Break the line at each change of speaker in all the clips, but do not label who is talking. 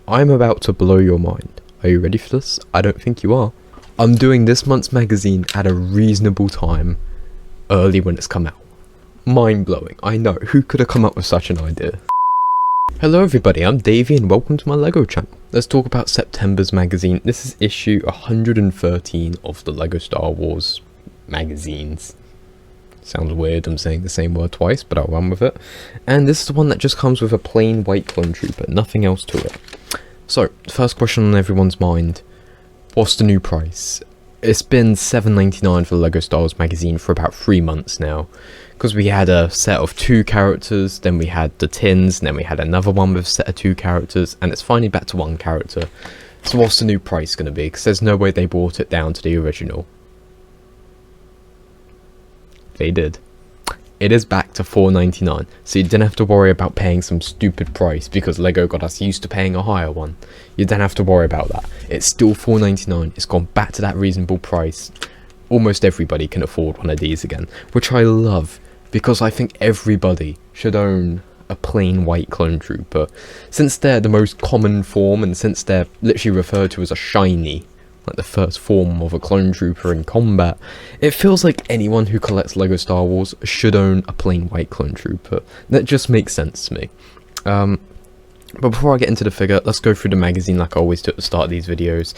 I'm about to blow your mind. Are you ready for this? I don't think you are. I'm doing this month's magazine at a reasonable time, early when it's come out. Mind blowing, I know, who could have come up with such an idea? Hello everybody, I'm Davey and welcome to my LEGO channel. Let's talk about September's magazine. This is issue 113 of the LEGO Star Wars magazines. Sounds weird, I'm saying the same word twice, but I'll run with it. And this is the one that just comes with a plain white clone trooper, nothing else to it. So, first question on everyone's mind, what's the new price? It's been $7.99 for the LEGO Star Wars magazine for about 3 months now. Because we had a set of 2 characters, then we had the tins, and then we had another one with a set of 2 characters, and it's finally back to 1 character. So what's the new price going to be? Because there's no way they brought it down to the original. They did. It is back to $4.99, so you didn't have to worry about paying some stupid price because LEGO got us used to paying a higher one. You don't have to worry about that. It's still $4.99, it's gone back to that reasonable price. Almost everybody can afford one of these again, which I love, because I think everybody should own a plain white clone trooper. Since they're the most common form, and since they're literally referred to as a shiny, like the first form of a clone trooper in combat, it feels like anyone who collects LEGO Star Wars should own a plain white clone trooper. That just makes sense to me. But before I get into the figure, let's go through the magazine like I always do at the start of these videos.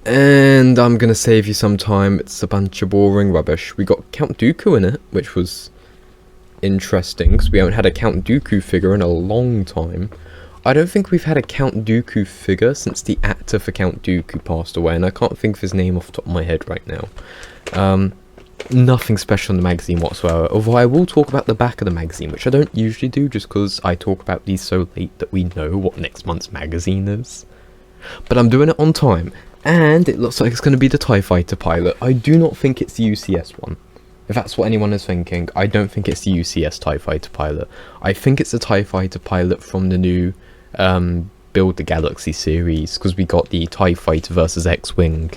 And I'm gonna save you some time, it's a bunch of boring rubbish. We got Count Dooku in it, which was interesting, because we haven't had a Count Dooku figure in a long time. I don't think we've had a Count Dooku figure since the actor for Count Dooku passed away, and I can't think of his name off the top of my head right now. Nothing special in the magazine whatsoever, although I will talk about the back of the magazine, which I don't usually do just because I talk about these so late that we know what next month's magazine is. But I'm doing it on time, and it looks like it's going to be the TIE Fighter pilot. I do not think it's the UCS one. If that's what anyone is thinking, I don't think it's the UCS TIE Fighter pilot. I think it's the TIE Fighter pilot from the new Build the Galaxy series, because we got the TIE Fighter versus X-Wing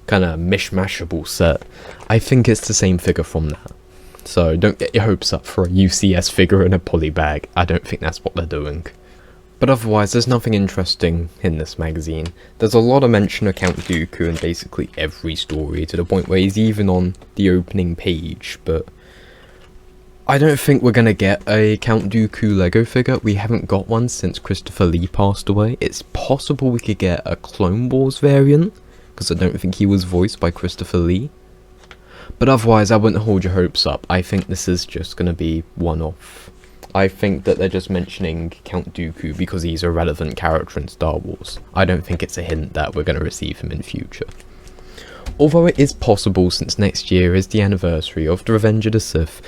kind of mishmashable set. I think it's the same figure from that. So don't get your hopes up for a UCS figure in a poly bag. I don't think that's what they're doing. But otherwise, there's nothing interesting in this magazine. There's a lot of mention of Count Dooku in basically every story, to the point where he's even on the opening page, but I don't think we're going to get a Count Dooku LEGO figure. We haven't got one since Christopher Lee passed away. It's possible we could get a Clone Wars variant, because I don't think he was voiced by Christopher Lee. But otherwise, I wouldn't hold your hopes up. I think this is just going to be one-off. I think that they're just mentioning Count Dooku because he's a relevant character in Star Wars. I don't think it's a hint that we're going to receive him in future. Although it is possible, since next year is the anniversary of the Revenge of the Sith,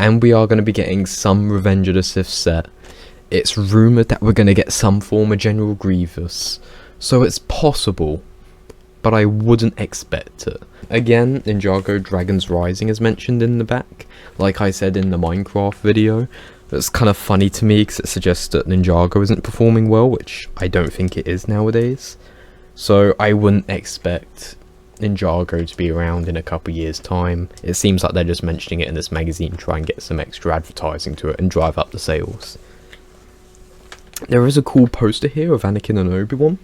and we are going to be getting some Revenge of the Sith set, it's rumoured that we're going to get some form of General Grievous. So it's possible, but I wouldn't expect it. Again, Ninjago Dragon's Rising is mentioned in the back, like I said in the Minecraft video. It's kind of funny to me because it suggests that Ninjago isn't performing well, which I don't think it is nowadays. So I wouldn't expect Ninjago to be around in a couple years time. It seems like they're just mentioning it in this magazine, try and get some extra advertising to it and drive up the sales. There is a cool poster here of Anakin and Obi-Wan,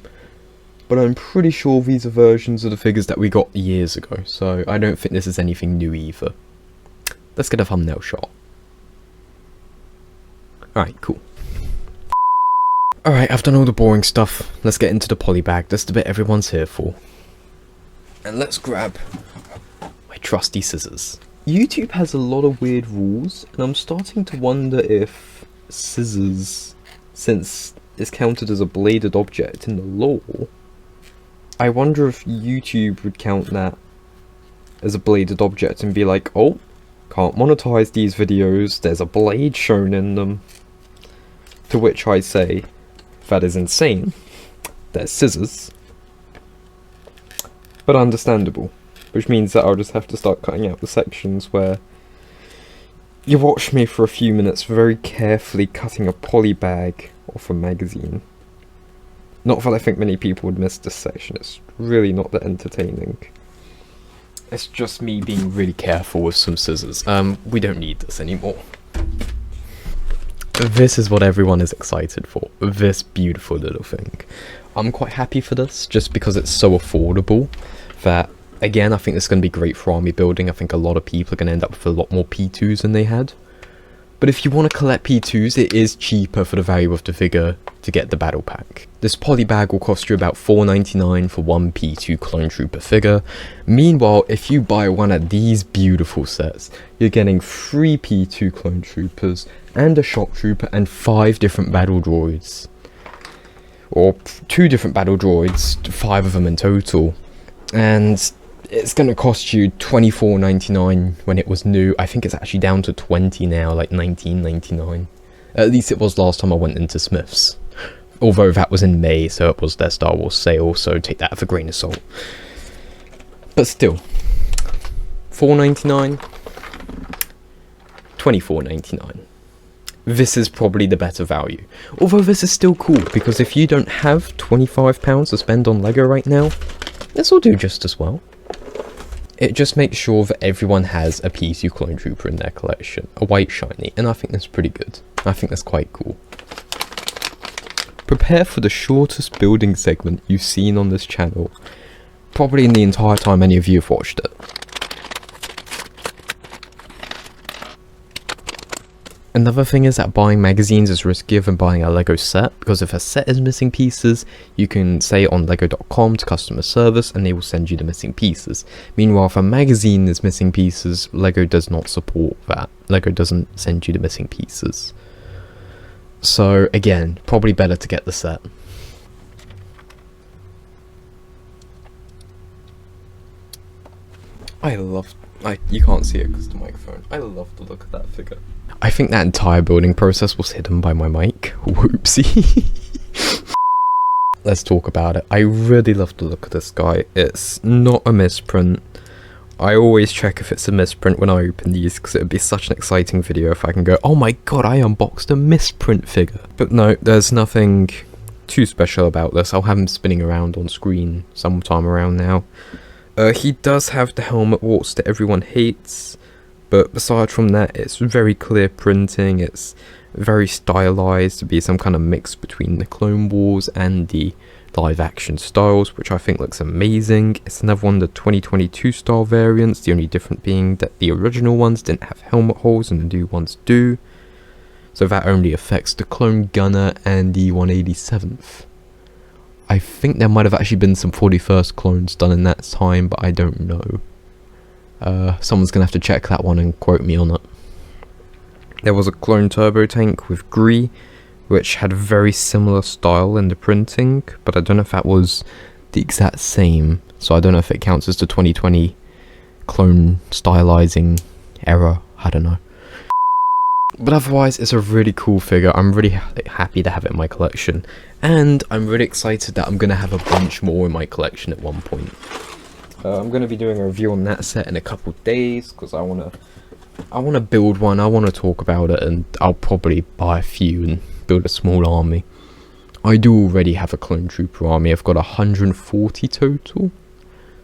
but I'm pretty sure these are versions of the figures that we got years ago, so I don't think this is anything new either. Let's get a thumbnail shot. Alright, cool. Alright, I've done all the boring stuff. Let's get into the poly bag. That's the bit everyone's here for. And let's grab my trusty scissors. YouTube has a lot of weird rules, and I'm starting to wonder if scissors, since it's counted as a bladed object in the law, I wonder if YouTube would count that as a bladed object and be like, oh, can't monetize these videos, there's a blade shown in them. To which I say, that is insane. They're scissors. But understandable. Which means that I'll just have to start cutting out the sections where you watch me for a few minutes very carefully cutting a poly bag off a magazine. Not that I think many people would miss this section, it's really not that entertaining. It's just me being really careful with some scissors. We don't need this anymore. This is what everyone is excited for. This beautiful little thing. I'm quite happy for this, just because it's so affordable that, again, I think this is going to be great for army building. I think a lot of people are going to end up with a lot more P2s than they had. But if you want to collect P2s, it is cheaper for the value of the figure to get the battle pack. This poly bag will cost you about $4.99 for one P2 clone trooper figure. Meanwhile, if you buy one of these beautiful sets, you're getting 3 P2 clone troopers and a shock trooper and 5 different battle droids. Or 2 different battle droids, 5 of them in total. And it's going to cost you $24.99 when it was new. I think it's actually down to $20 now, like $19.99. At least it was last time I went into Smith's. Although that was in May, so it was their Star Wars sale, so take that with a grain of salt. But still, $4.99, $24.99. This is probably the better value. Although this is still cool, because if you don't have £25 to spend on LEGO right now, this will do just as well. It just makes sure that everyone has a P2 clone trooper in their collection, a white shiny, and I think that's pretty good. I think that's quite cool. Prepare for the shortest building segment you've seen on this channel, probably in the entire time any of you have watched it. Another thing is that buying magazines is riskier than buying a LEGO set, because if a set is missing pieces, you can say on lego.com to customer service and they will send you the missing pieces. Meanwhile, if a magazine is missing pieces, LEGO does not support that. LEGO doesn't send you the missing pieces. So again, probably better to get the set. You can't see it because of the microphone. I love the look of that figure. I think that entire building process was hidden by my mic. Whoopsie. Let's talk about it. I really love the look of this guy. It's not a misprint. I always check if it's a misprint when I open these, because it would be such an exciting video if I can go, oh my god, I unboxed a misprint figure. But no, there's nothing too special about this. I'll have him spinning around on screen sometime around now. He does have the helmet warts that everyone hates, but aside from that, it's very clear printing. It's very stylized to be some kind of mix between the Clone Wars and the live action styles, which I think looks amazing. It's another one of the 2022 style variants, the only difference being that the original ones didn't have helmet holes and the new ones do. So that only affects the Clone Gunner and the 187th. I think there might have actually been some 41st clones done in that time, but I don't know. Someone's going to have to check that one and quote me on it. There was a clone turbo tank with Gree, which had very similar style in the printing, but I don't know if that was the exact same, so I don't know if it counts as the 2020 clone stylizing error, I don't know. But otherwise, it's a really cool figure. I'm really happy to have it in my collection, and I'm really excited that I'm going to have a bunch more in my collection at one point. I'm going to be doing a review on that set in a couple days, because I want to build one, I want to talk about it, and I'll probably buy a few and build a small army. I do already have a clone trooper army. I've got 140 total,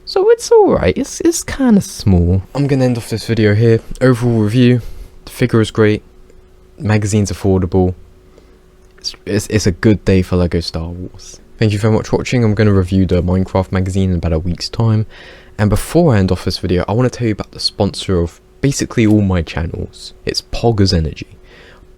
so it's alright. It's kind of small. I'm going to end off this video here. Overall review, the figure is great. Magazine's affordable. It's a good day for LEGO Star Wars. Thank you very much for watching. I'm going to review the Minecraft magazine in about a week's time. And before I end off this video, I want to tell you about the sponsor of basically all my channels. It's POGGERS Energy.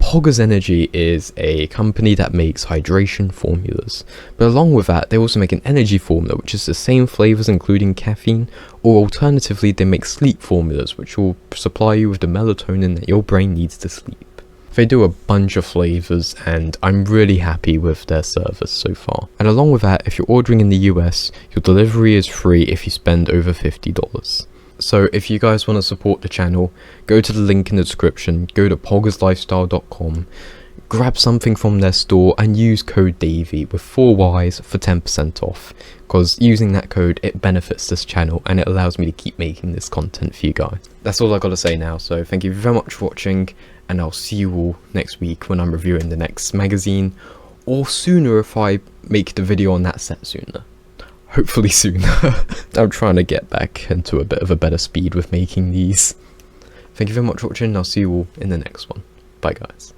POGGERS Energy is a company that makes hydration formulas. But along with that, they also make an energy formula, which is the same flavors including caffeine, or alternatively, they make sleep formulas, which will supply you with the melatonin that your brain needs to sleep. They do a bunch of flavors, and I'm really happy with their service so far. And along with that, if you're ordering in the US, your delivery is free if you spend over $50. So if you guys want to support the channel, go to the link in the description, go to poggerslifestyle.com, grab something from their store and use code Davey with 4 Ys for 10% off, because using that code, it benefits this channel and it allows me to keep making this content for you guys. That's all I got to say now, so thank you very much for watching, and I'll see you all next week when I'm reviewing the next magazine, or sooner if I make the video on that set sooner. Hopefully sooner. I'm trying to get back into a bit of a better speed with making these. Thank you very much for watching, and I'll see you all in the next one. Bye guys.